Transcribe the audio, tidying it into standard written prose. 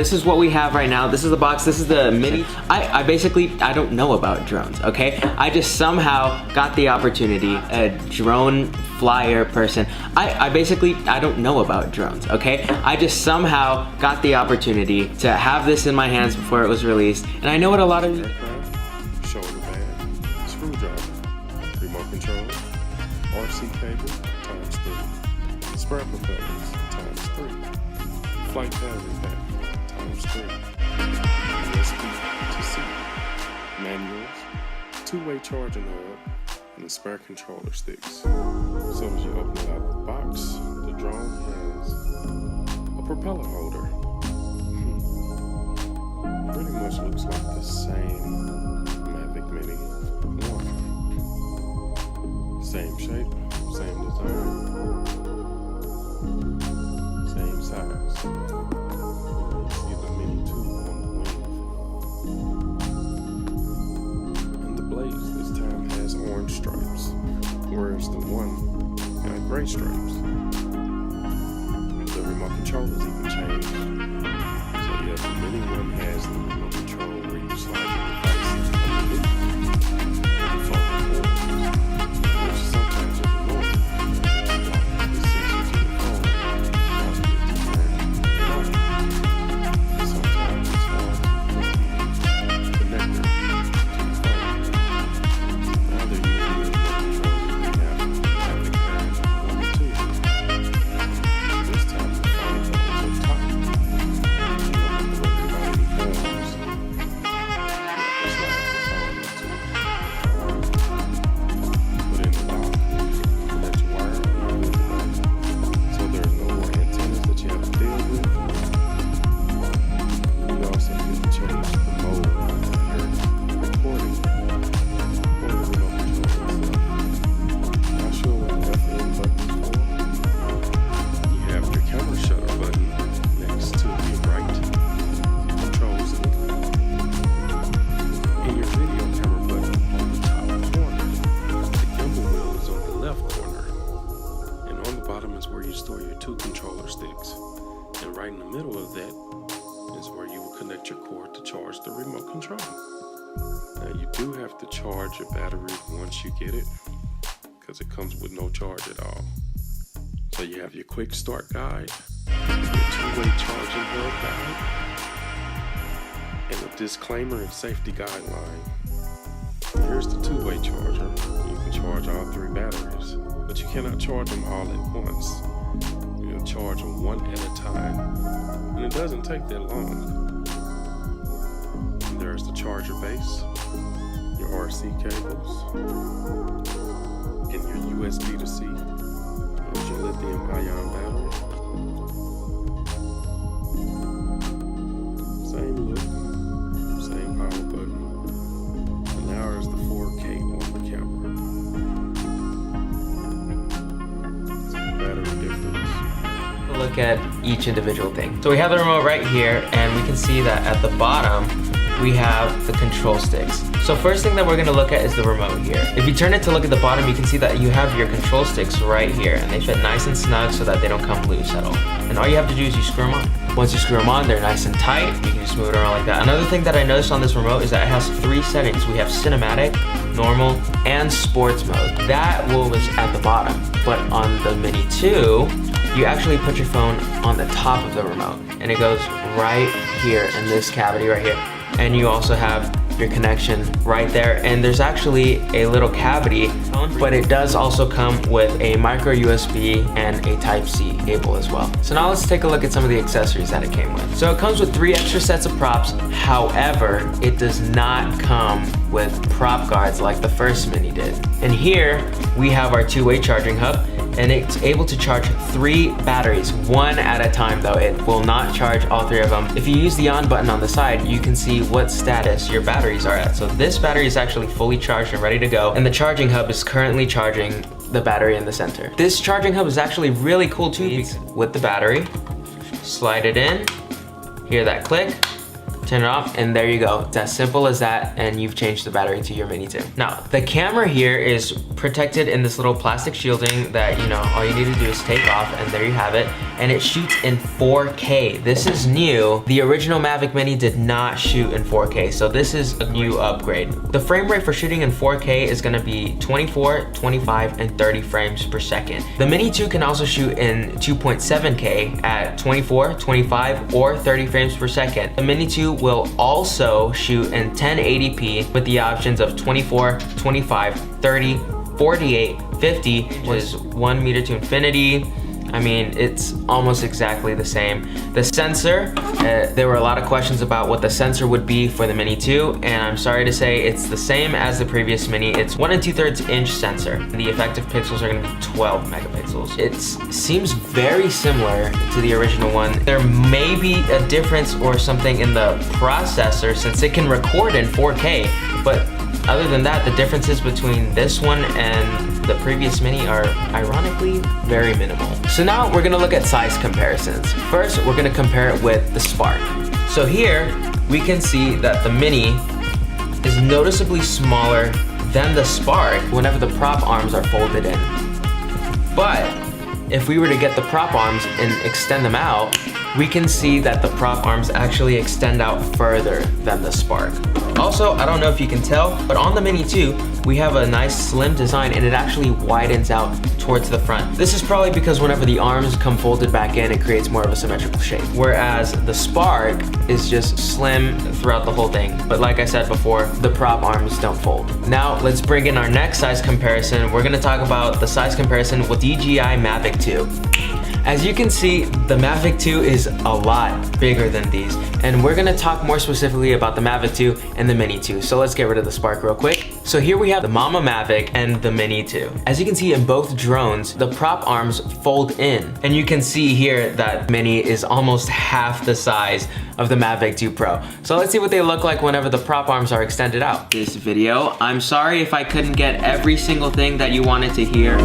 this is what we have right now. This is the box, this is the mini. I basically, I don't know about drones, okay? I just somehow got the opportunity, a drone flyer person. I don't know about drones, okay? I just somehow got the opportunity to have this in my hands before it was released. And I know what a lot of you... Shoulder bag, screwdriver, remote control, RC cable, ×3, spare propellers, ×3, flight battery pack, ×3, USB to C, manuals, two-way charging hub, and the spare controller sticks. As soon as you open it out of the box, the drone has a propeller holder. Pretty much looks like the same Mavic Mini 1. Same shape, same design, same size. See the Mini 2 on the wing. And the blades this time has orange stripes, whereas the one got gray stripes. The remote control is even changed. So yeah, the Mini 1 has the remote control where you slide the devices underneath the phone forwards, which sometimes is annoying. This sends you to the phone, causes it to turn on. Sometimes it's hard to put the connector to the phone. Now they're using the remote control that they have the carriage 1 and 2. This time the phone is up top. Is where you store your 2 controller sticks, and right in the middle of that is where you will connect your cord to charge the remote control. Now you do have to charge your battery once you get it, because it comes with no charge at all. So you have your quick start guide, your 2-way charging hub guide, and a disclaimer and safety guideline. Here's the 2-way charger. You can charge all 3 batteries, but you cannot charge them all at once. You'll charge them one at a time, and it doesn't take that long. And there's the charger base, your RC cables, and your USB to C. There's your lithium-ion battery. Same look, same power button. And now there's the 4K on the camera. Battery difference. Look at each individual thing. So we have the remote right here, and we can see that at the bottom we have the control sticks. So first thing that we're gonna look at is the remote here. If you turn it to look at the bottom, you can see that you have your control sticks right here, and they fit nice and snug so that they don't come loose at all. And all you have to do is you screw them on. Once you screw them on, they're nice and tight. You can just move it around like that. Another thing that I noticed on this remote is that it has 3 settings. We have cinematic, normal, and sports mode. That was at the bottom. But on the Mini 2, you actually put your phone on the top of the remote, and it goes right here in this cavity right here. And you also have your connection right there, and there's actually a little cavity, but it does also come with a micro USB and a Type-C cable as well. So now let's take a look at some of the accessories that it came with. So it comes with 3 extra sets of props. However, it does not come with prop guards like the first Mini did. And here we have our 2-way charging hub, and it's able to charge 3 batteries, 1 at a time though. It will not charge all 3 of them. If you use the on button on the side, you can see what status your batteries are at. So this battery is actually fully charged and ready to go, and the charging hub is currently charging the battery in the center. This charging hub is actually really cool too, with the battery. Slide it in, hear that click, turn it off, and there you go. It's as simple as that, and you've changed the battery to your Mini 2. Now, the camera here is protected in this little plastic shielding that, you know, all you need to do is take off, and there you have it. And it shoots in 4K. This is new. The original Mavic Mini did not shoot in 4K, so this is a new upgrade. The frame rate for shooting in 4K is gonna be 24, 25, and 30 frames per second. The Mini 2 can also shoot in 2.7K at 24, 25, or 30 frames per second. The Mini 2 will also shoot in 1080p with the options of 24, 25, 30, 48, 50, which is 1 meter to infinity. I mean, it's almost exactly the same. The sensor, there were a lot of questions about what the sensor would be for the Mini 2, and I'm sorry to say it's the same as the previous Mini. It's 1 2/3 inch sensor. The effective pixels are gonna be 12 megapixels. It seems very similar to the original one. There may be a difference or something in the processor since it can record in 4K, but other than that, the differences between this one and the previous Mini are ironically very minimal. So now we're gonna look at size comparisons. First, we're gonna compare it with the Spark. So here, we can see that the Mini is noticeably smaller than the Spark whenever the prop arms are folded in. But if we were to get the prop arms and extend them out, we can see that the prop arms actually extend out further than the Spark. Also, I don't know if you can tell, but on the Mini 2, we have a nice slim design and it actually widens out towards the front. This is probably because whenever the arms come folded back in, it creates more of a symmetrical shape. Whereas the Spark is just slim throughout the whole thing. But like I said before, the prop arms don't fold. Now, let's bring in our next size comparison. We're gonna talk about the size comparison with DJI Mavic 2. As you can see, the Mavic 2 is a lot bigger than these, and we're gonna talk more specifically about the Mavic 2 and the Mini 2. So let's get rid of the Spark real quick. So here we have the Mama Mavic and the Mini 2. As you can see in both drones, the prop arms fold in, and you can see here that Mini is almost half the size of the Mavic 2 Pro. So let's see what they look like whenever the prop arms are extended out. This video, I'm sorry if I couldn't get every single thing that you wanted to hear.